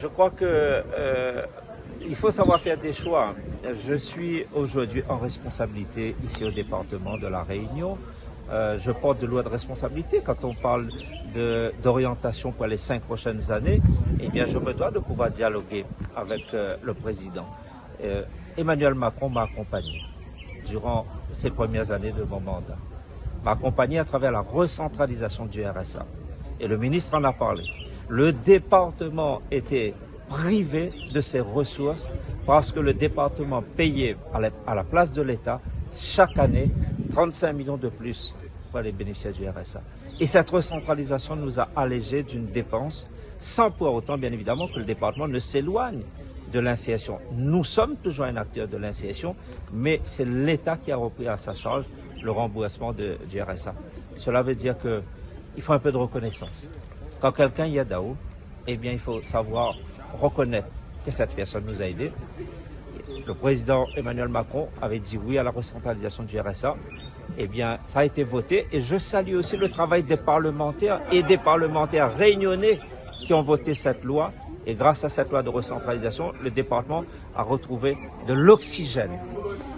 Je crois que il faut savoir faire des choix. Je suis aujourd'hui en responsabilité ici au département de la Réunion. Je porte de lourdes responsabilités quand on parle d'orientation pour les 5 prochaines années. Eh bien, je me dois de pouvoir dialoguer avec le président. Emmanuel Macron m'a accompagné durant ces premières années de mon mandat. M'a accompagné à travers la recentralisation du RSA. Et le ministre en a parlé. Le département était privé de ses ressources parce que le département payait à la place de l'État chaque année 35 millions de plus pour les bénéficiaires du RSA. Et cette recentralisation nous a allégé d'une dépense sans pour autant, bien évidemment, que le département ne s'éloigne de l'insertion. Nous sommes toujours un acteur de l'insertion, mais c'est l'État qui a repris à sa charge le remboursement du RSA. Cela veut dire qu'il faut un peu de reconnaissance. Quand quelqu'un y est d'Ao, eh bien, il faut savoir reconnaître que cette personne nous a aidés. Le président Emmanuel Macron avait dit oui à la recentralisation du RSA. Eh bien, ça a été voté et je salue aussi le travail des parlementaires et des parlementaires réunionnais qui ont voté cette loi. Et grâce à cette loi de recentralisation, le département a retrouvé de l'oxygène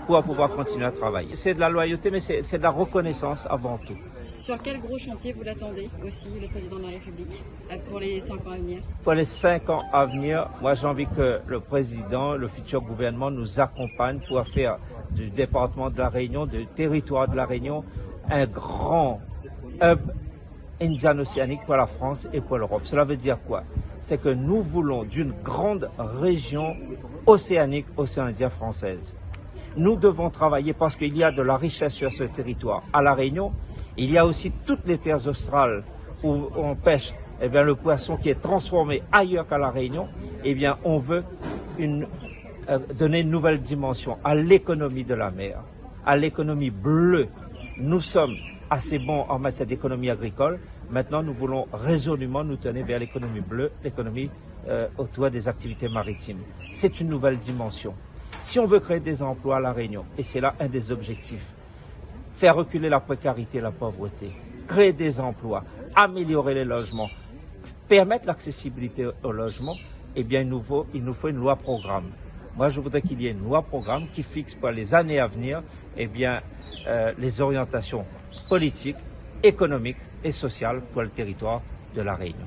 pour pouvoir continuer à travailler. C'est de la loyauté, mais c'est de la reconnaissance avant tout. Sur quel gros chantier vous l'attendez aussi, le président de la République, pour les 5 ans à venir? Pour les 5 ans à venir, moi j'ai envie que le président, le futur gouvernement nous accompagne pour faire du département de la Réunion, du territoire de la Réunion, un grand hub indiano-océanique pour la France et pour l'Europe. Cela veut dire quoi? C'est que nous voulons d'une grande région océanique, océan Indien française. Nous devons travailler parce qu'il y a de la richesse sur ce territoire. À La Réunion, il y a aussi toutes les terres australes où on pêche le poisson qui est transformé ailleurs qu'à La Réunion. Eh bien, on veut donner une nouvelle dimension à l'économie de la mer, à l'économie bleue. Nous sommes assez bons en matière d'économie agricole. Maintenant, nous voulons résolument nous tourner vers l'économie bleue, l'économie autour des activités maritimes. C'est une nouvelle dimension. Si on veut créer des emplois à La Réunion, et c'est là un des objectifs, faire reculer la précarité et la pauvreté, créer des emplois, améliorer les logements, permettre l'accessibilité au logement, eh bien, il nous faut une loi programme. Moi, je voudrais qu'il y ait une loi programme qui fixe pour les années à venir, eh bien, les orientations politiques, économiques et sociales pour le territoire de La Réunion.